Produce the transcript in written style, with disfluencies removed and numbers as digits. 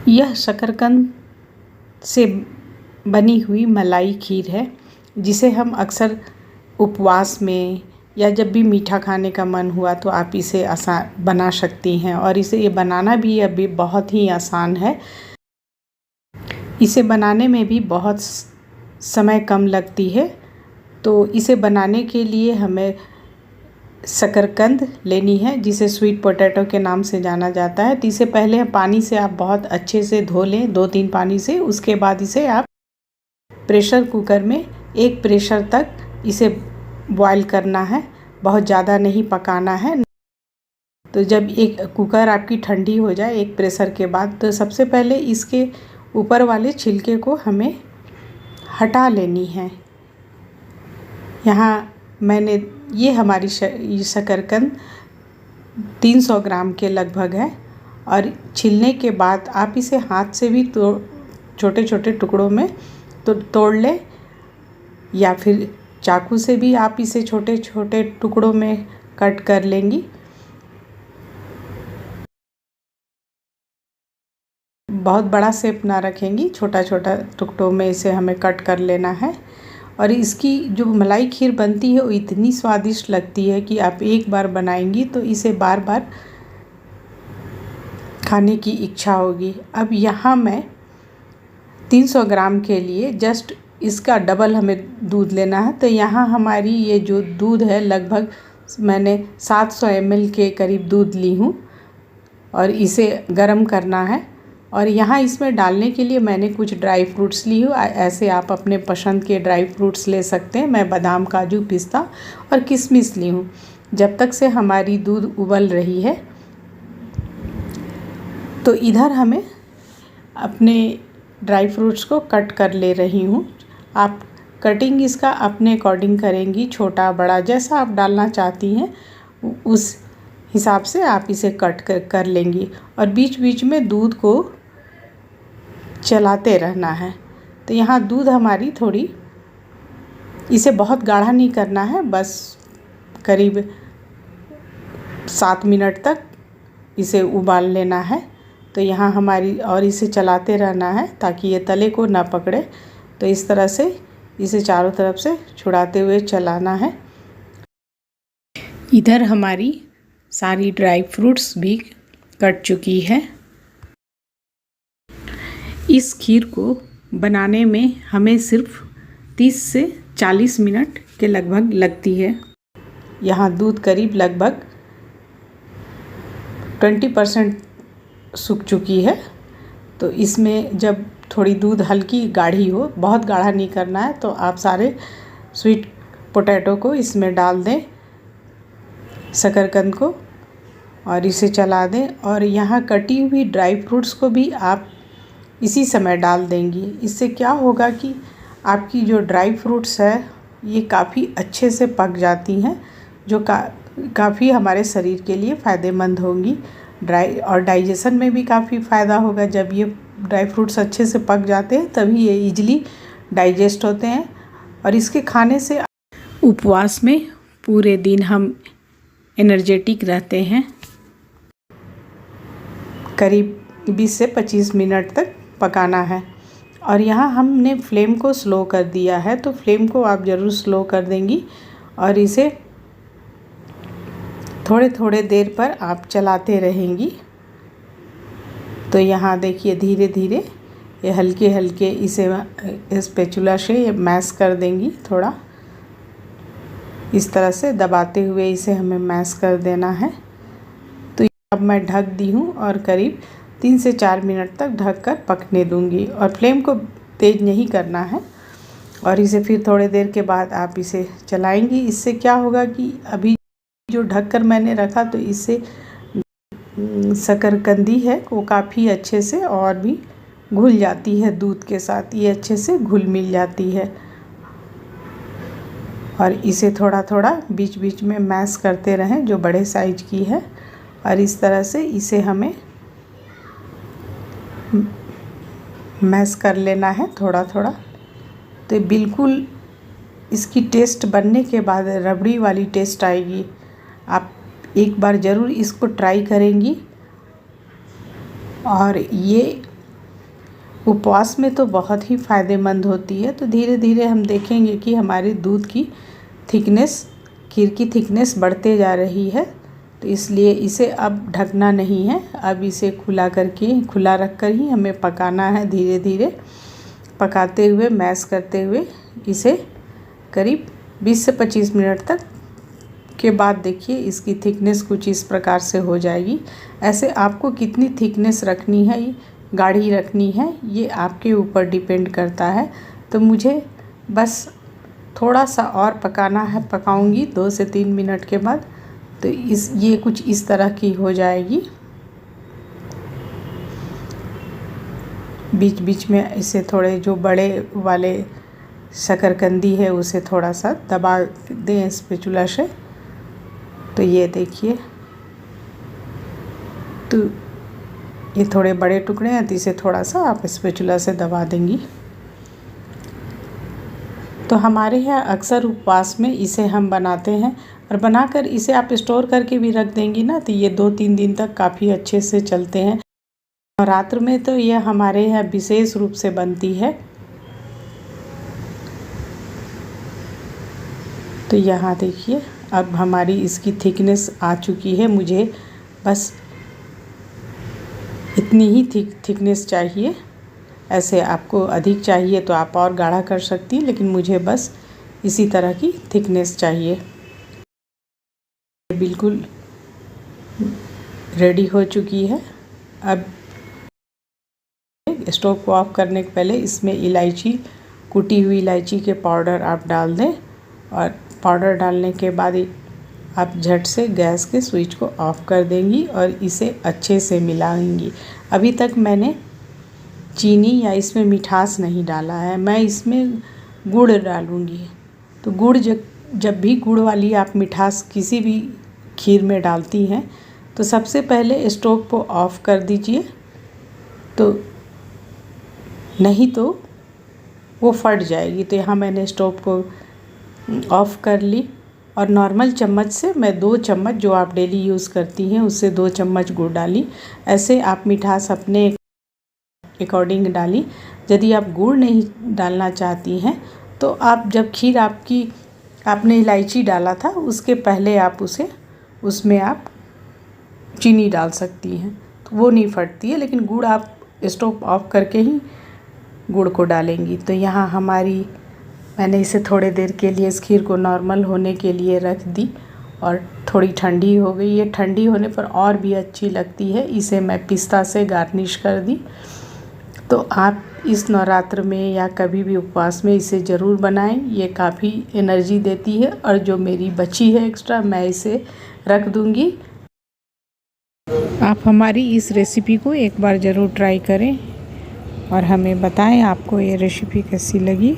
यह शकरकंद से बनी हुई मलाई खीर है, जिसे हम अक्सर उपवास में या जब भी मीठा खाने का मन हुआ तो आप इसे आसान बना सकती हैं। और इसे ये बनाना भी अभी बहुत ही आसान है। इसे बनाने में भी बहुत समय कम लगती है। तो इसे बनाने के लिए हमें शकरकंद लेनी है, जिसे स्वीट पोटैटो के नाम से जाना जाता है। तो इसे पहले पानी से आप बहुत अच्छे से धो लें, 2-3 पानी से। उसके बाद इसे आप प्रेशर कुकर में एक प्रेशर तक इसे बॉईल करना है, बहुत ज़्यादा नहीं पकाना है। तो जब एक कुकर आपकी ठंडी हो जाए एक प्रेशर के बाद, तो सबसे पहले इसके ऊपर वाले छिलके को हमें हटा लेनी है। यहाँ मैंने ये हमारी शकरकंद 300 ग्राम के लगभग है। और छीलने के बाद आप इसे हाथ से भी छोटे छोटे टुकड़ों में तोड़ लें, या फिर चाकू से भी आप इसे छोटे छोटे टुकड़ों में कट कर लेंगी। बहुत बड़ा शेप ना रखेंगी, छोटा छोटा टुकड़ों में इसे हमें कट कर लेना है। और इसकी जो मलाई खीर बनती है वो इतनी स्वादिष्ट लगती है कि आप एक बार बनाएंगी तो इसे बार बार खाने की इच्छा होगी। अब यहाँ मैं 300 ग्राम के लिए जस्ट इसका डबल हमें दूध लेना है। तो यहाँ हमारी ये जो दूध है, लगभग मैंने 700 ml के करीब दूध ली हूँ और इसे गर्म करना है। और यहाँ इसमें डालने के लिए मैंने कुछ ड्राई फ्रूट्स ली हूँ। ऐसे आप अपने पसंद के ड्राई फ्रूट्स ले सकते हैं। मैं बादाम, काजू, पिस्ता और किशमिश ली हूँ। जब तक से हमारी दूध उबल रही है, तो इधर हमें अपने ड्राई फ्रूट्स को कट कर ले रही हूँ। आप कटिंग इसका अपने अकॉर्डिंग करेंगी, छोटा बड़ा जैसा आप डालना चाहती हैं उस हिसाब से आप इसे कट कर लेंगी। और बीच बीच में दूध को चलाते रहना है। तो यहाँ दूध हमारी थोड़ी, इसे बहुत गाढ़ा नहीं करना है, बस करीब 7 मिनट तक इसे उबाल लेना है। तो यहाँ हमारी, और इसे चलाते रहना है ताकि ये तले को ना पकड़े। तो इस तरह से इसे चारों तरफ से छुड़ाते हुए चलाना है। इधर हमारी सारी ड्राई फ्रूट्स भी कट चुकी है। इस खीर को बनाने में हमें सिर्फ 30 से 40 मिनट के लगभग लगती है। यहाँ दूध करीब लगभग 20% सूख चुकी है। तो इसमें जब थोड़ी दूध हल्की गाढ़ी हो, बहुत गाढ़ा नहीं करना है, तो आप सारे स्वीट पोटैटो को इसमें डाल दें, शकरकंद को, और इसे चला दें। और यहाँ कटी हुई ड्राई फ्रूट्स को भी आप इसी समय डाल देंगी। इससे क्या होगा कि आपकी जो ड्राई फ्रूट्स है ये काफ़ी अच्छे से पक जाती हैं, जो काफ़ी हमारे शरीर के लिए फ़ायदेमंद होंगी। और डाइजेशन में भी काफ़ी फ़ायदा होगा। जब ये ड्राई फ्रूट्स अच्छे से पक जाते हैं तभी ये इजीली डाइजेस्ट होते हैं। और इसके खाने से उपवास में पूरे दिन हम एनर्जेटिक रहते हैं। करीब 20 से 25 मिनट तक पकाना है। और यहाँ हमने फ्लेम को स्लो कर दिया है, तो फ्लेम को आप ज़रूर स्लो कर देंगी। और इसे थोड़े थोड़े देर पर आप चलाते रहेंगी। तो यहाँ देखिए धीरे धीरे ये हल्के हल्के इसे स्पैचुला से मैश कर देंगी। थोड़ा इस तरह से दबाते हुए इसे हमें मैश कर देना है। तो अब मैं ढक दी हूँ और करीब 3 से 4 मिनट तक ढक कर पकने दूँगी। और फ्लेम को तेज़ नहीं करना है। और इसे फिर थोड़ी देर के बाद आप इसे चलाएंगी। इससे क्या होगा कि अभी जो ढककर मैंने रखा, तो इससे शकरकंदी है वो काफ़ी अच्छे से और भी घुल जाती है दूध के साथ, ये अच्छे से घुल मिल जाती है। और इसे थोड़ा थोड़ा बीच बीच में मैश करते रहें, जो बड़े साइज की है। और इस तरह से इसे हमें मैश कर लेना है थोड़ा थोड़ा। तो बिल्कुल इसकी टेस्ट बनने के बाद रबड़ी वाली टेस्ट आएगी। आप एक बार ज़रूर इसको ट्राई करेंगी। और ये उपवास में तो बहुत ही फ़ायदेमंद होती है। तो धीरे धीरे हम देखेंगे कि हमारे दूध की थिकनेस, खीर की थिकनेस बढ़ते जा रही है। तो इसलिए इसे अब ढकना नहीं है, अब इसे खुला रख कर ही हमें पकाना है। धीरे धीरे पकाते हुए, मैश करते हुए इसे करीब 20 से 25 मिनट तक के बाद देखिए इसकी थिकनेस कुछ इस प्रकार से हो जाएगी। ऐसे आपको कितनी थिकनेस रखनी है, गाढ़ी रखनी है, ये आपके ऊपर डिपेंड करता है। तो मुझे बस थोड़ा सा और पकाना है, पकाऊंगी 2 से 3 मिनट के बाद। तो ये कुछ इस तरह की हो जाएगी। बीच बीच में इसे थोड़े जो बड़े वाले शकरकंदी है उसे थोड़ा सा दबा दें स्पैचुला से। तो ये देखिए, तो ये थोड़े बड़े टुकड़े हैं, तो इसे थोड़ा सा आप स्पैचुला से दबा देंगी। तो हमारे यहाँ अक्सर उपवास में इसे हम बनाते हैं, और बनाकर इसे आप स्टोर करके भी रख देंगी ना, तो ये 2-3 दिन तक काफ़ी अच्छे से चलते हैं। नवरात्र में तो यह हमारे यहाँ विशेष रूप से बनती है। तो यहाँ देखिए, अब हमारी इसकी थिकनेस आ चुकी है। मुझे बस इतनी ही थिकनेस चाहिए। ऐसे आपको अधिक चाहिए तो आप और गाढ़ा कर सकती हैं, लेकिन मुझे बस इसी तरह की थिकनेस चाहिए। बिल्कुल रेडी हो चुकी है। अब स्टोव को ऑफ करने के पहले इसमें इलायची, कुटी हुई इलायची के पाउडर आप डाल दें, और पाउडर डालने के बाद आप झट से गैस के स्विच को ऑफ कर देंगी और इसे अच्छे से मिलाएंगी। अभी तक मैंने चीनी या इसमें मिठास नहीं डाला है, मैं इसमें गुड़ डालूँगी। तो गुड़ जब भी गुड़ वाली आप मिठास किसी भी खीर में डालती हैं, तो सबसे पहले स्टोव को ऑफ़ कर दीजिए, तो नहीं तो वो फट जाएगी। तो यहाँ मैंने स्टोव को ऑफ़ कर ली, और नॉर्मल चम्मच से मैं 2 चम्मच, जो आप डेली यूज़ करती हैं उससे 2 चम्मच गुड़ डाली। ऐसे आप मिठास अपने अकॉर्डिंग डाली। यदि आप गुड़ नहीं डालना चाहती हैं, तो आप जब खीर आपने इलायची डाला था उसके पहले आप उसमें आप चीनी डाल सकती हैं, तो वो नहीं फटती है। लेकिन गुड़ आप स्टोव ऑफ करके ही गुड़ को डालेंगी। तो यहाँ मैंने इसे थोड़ी देर के लिए इस खीर को नॉर्मल होने के लिए रख दी, और थोड़ी ठंडी हो गई। ये ठंडी होने पर और भी अच्छी लगती है। इसे मैं पिस्ता से गार्निश कर दी। तो आप इस नवरात्र में या कभी भी उपवास में इसे ज़रूर बनाएं। ये काफ़ी एनर्जी देती है, और जो मेरी बची है एक्स्ट्रा, मैं इसे रख दूंगी। आप हमारी इस रेसिपी को एक बार ज़रूर ट्राई करें और हमें बताएं आपको ये रेसिपी कैसी लगी।